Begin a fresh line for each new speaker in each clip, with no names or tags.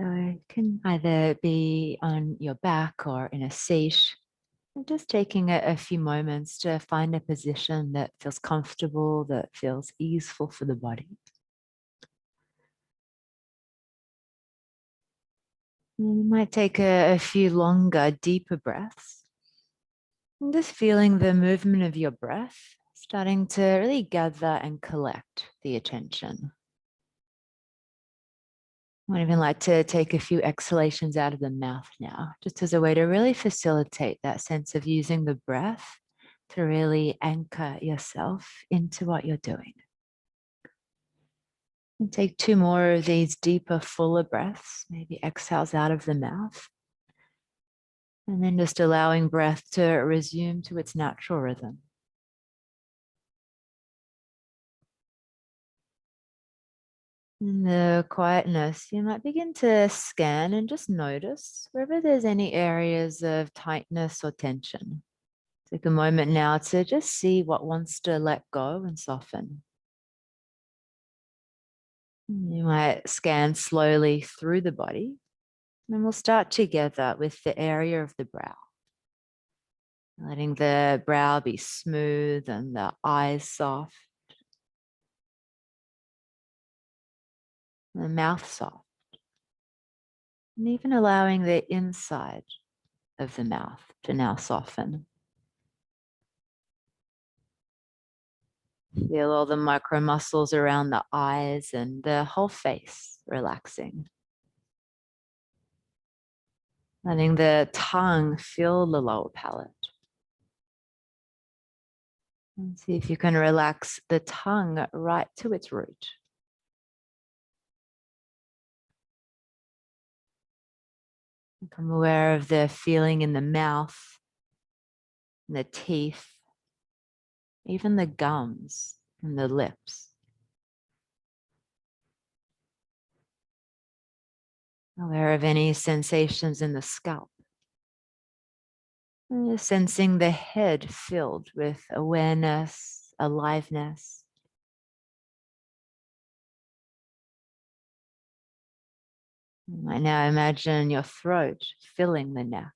So it can either be on your back or in a seat. And just taking a few moments to find a position that feels comfortable, that feels easeful for the body. And you might take a few longer, deeper breaths. And just feeling the movement of your breath, starting to really gather and collect the attention. I'd even like to take a few exhalations out of the mouth now, just as a way to really facilitate that sense of using the breath to really anchor yourself into what you're doing. And take two more of these deeper, fuller breaths, maybe exhales out of the mouth. And then just allowing breath to resume to its natural rhythm. In the quietness, you might begin to scan and just notice wherever there's any areas of tightness or tension. Take a moment now to just see what wants to let go and soften. You might scan slowly through the body, and we'll start together with the area of the brow. Letting the brow be smooth and the eyes soft, the mouth soft, and even allowing the inside of the mouth to now soften. Feel all the micro muscles around the eyes and the whole face relaxing. Letting the tongue fill the lower palate. And see if you can relax the tongue right to its root. Become aware of the feeling in the mouth, the teeth, even the gums and the lips. Aware of any sensations in the scalp. And just sensing the head filled with awareness, aliveness. You might now imagine your throat filling the neck.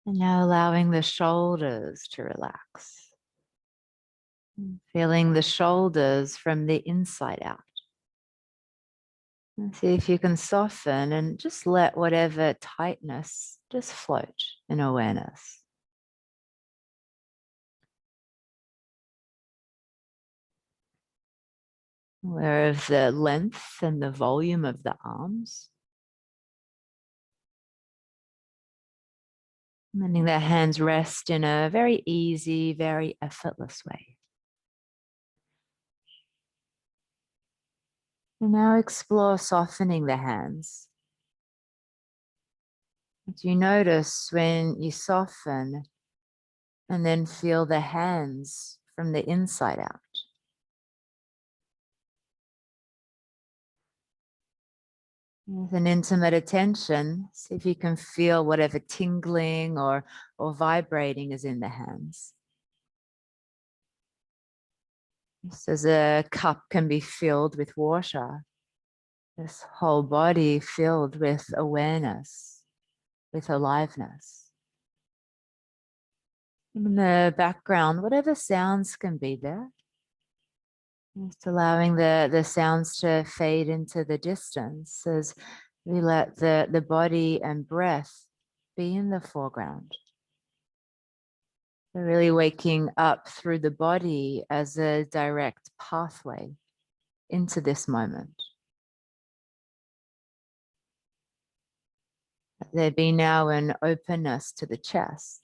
And now allowing the shoulders to relax. Feeling the shoulders from the inside out. And see if you can soften and just let whatever tightness just float in awareness. Aware of the length and the volume of the arms. Letting the hands rest in a very easy, very effortless way. And now explore softening the hands. Do you notice when you soften and then feel the hands from the inside out? With an intimate attention, see if you can feel whatever tingling or vibrating is in the hands. Just as a cup can be filled with water, this whole body filled with awareness, with aliveness. In the background, whatever sounds can be there. Just allowing the sounds to fade into the distance as we let the body and breath be in the foreground. So really waking up through the body as a direct pathway into this moment. Let there be now an openness to the chest.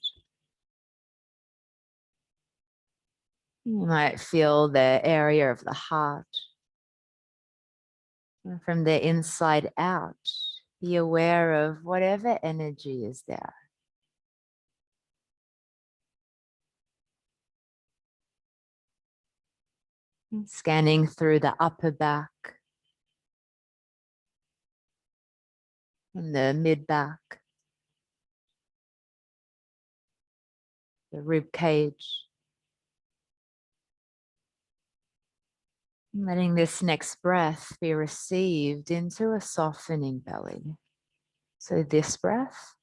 You might feel the area of the heart. And from the inside out, be aware of whatever energy is there. Scanning through the upper back and the mid back, the rib cage, Letting this next breath be received into a softening belly. So this breath.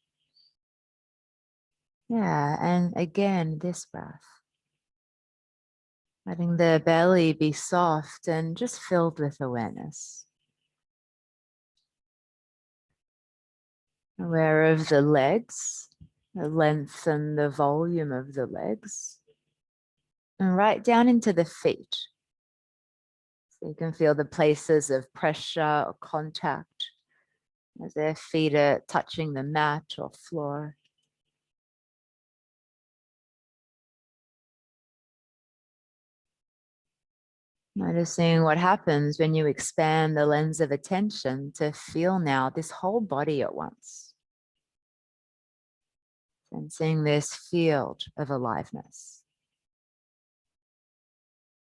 Yeah, and again, this breath. Letting the belly be soft and just filled with awareness. Aware of the legs, the length and the volume of the legs. And right down into the feet. So you can feel the places of pressure or contact as their feet are touching the mat or floor. Noticing what happens when you expand the lens of attention to feel now this whole body at once. Sensing this field of aliveness.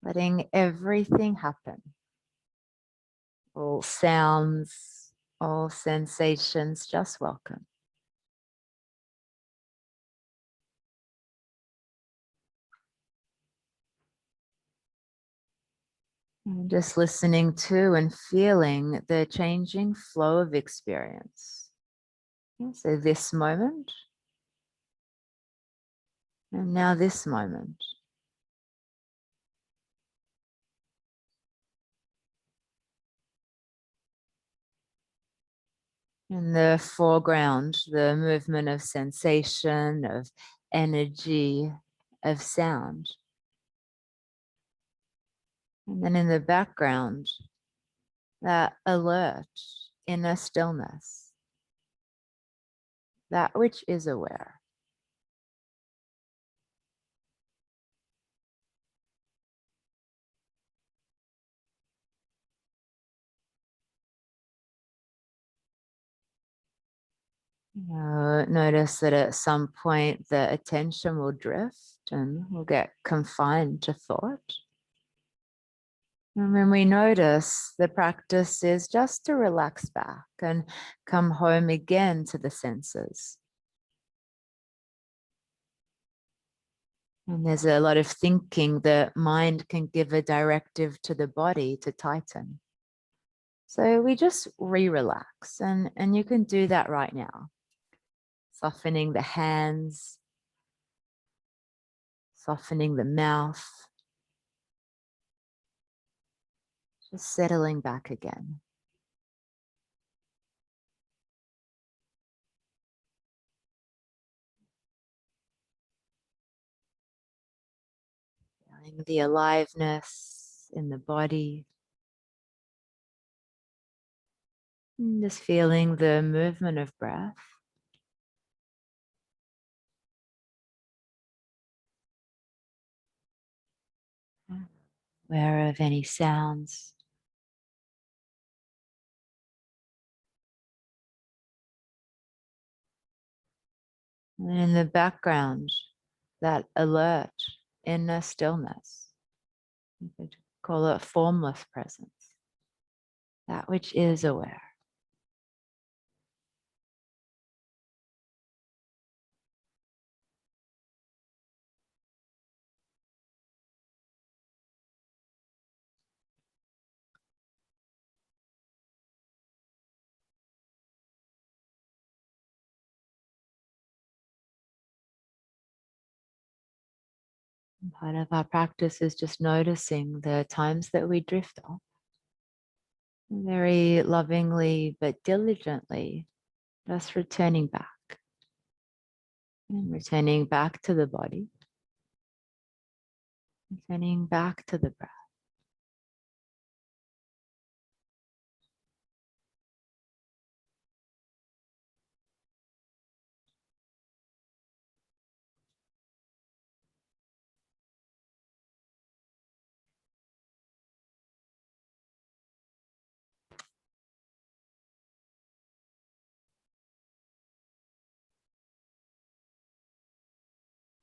Letting everything happen. All sounds, all sensations, just welcome. And just listening to and feeling the changing flow of experience. So this moment, and now this moment. In the foreground, the movement of sensation, of energy, of sound. And then in the background, that alert, inner stillness, that which is aware. Notice that at some point the attention will drift and will get confined to thought. And when we notice, the practice is just to relax back and come home again to the senses. And there's a lot of thinking, the mind can give a directive to the body to tighten. So we just re-relax, and you can do that right now. Softening the hands, softening the mouth, just settling back again. Feeling the aliveness in the body. And just feeling the movement of breath. Aware of any sounds. And in the background, that alert, inner stillness. You could call it formless presence, that which is aware. And part of our practice is just noticing the times that we drift off. Very lovingly but diligently, just returning back. And returning back to the body. Returning back to the breath.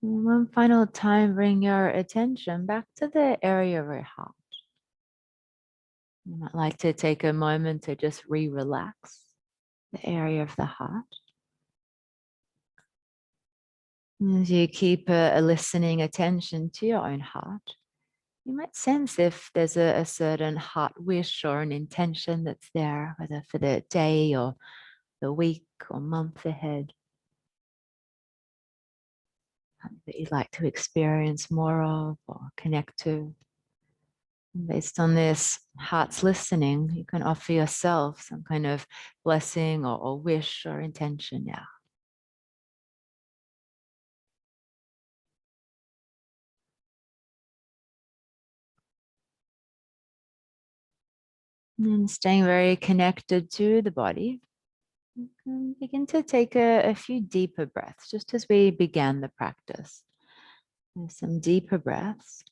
And one final time, bring your attention back to the area of your heart. You might like to take a moment to just re-relax the area of the heart. As you keep a listening attention to your own heart, You might sense if there's a certain heart wish or an intention that's there, whether for the day or the week or month ahead, that you'd like to experience more of or connect to. And based on this heart's listening, you can offer yourself some kind of blessing or wish or intention now. And staying very connected to the body, you can begin to take a few deeper breaths, just as we began the practice. There's some deeper breaths.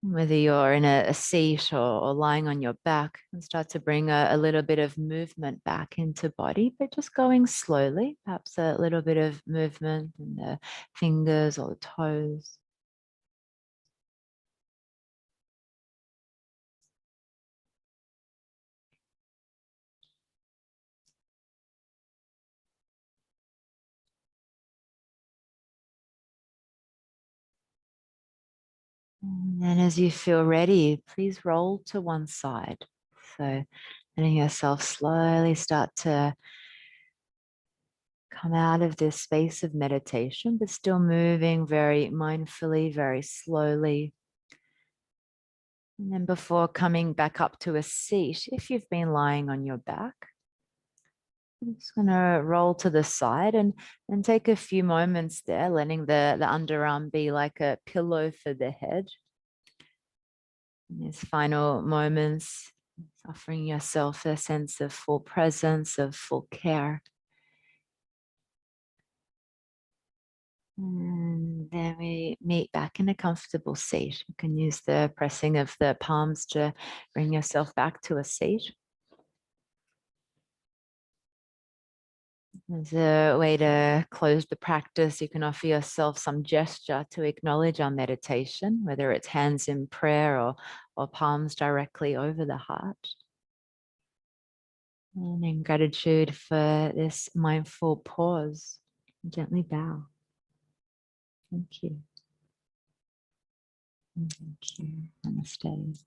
Whether you're in a seat or lying on your back, and start to bring a little bit of movement back into body, but just going slowly, perhaps a little bit of movement in the fingers or the toes. And then as you feel ready, please roll to one side. So letting yourself slowly start to come out of this space of meditation, but still moving very mindfully, very slowly. And then before coming back up to a seat, if you've been lying on your back, I'm just going to roll to the side and take a few moments there, letting the underarm be like a pillow for the head. In these final moments, offering yourself a sense of full presence, of full care. And then we meet back in a comfortable seat. You can use the pressing of the palms to bring yourself back to a seat. As a way to close the practice, you can offer yourself some gesture to acknowledge our meditation, whether it's hands in prayer or palms directly over the heart. And in gratitude for this mindful pause, gently bow. Thank you. Thank you. Namaste.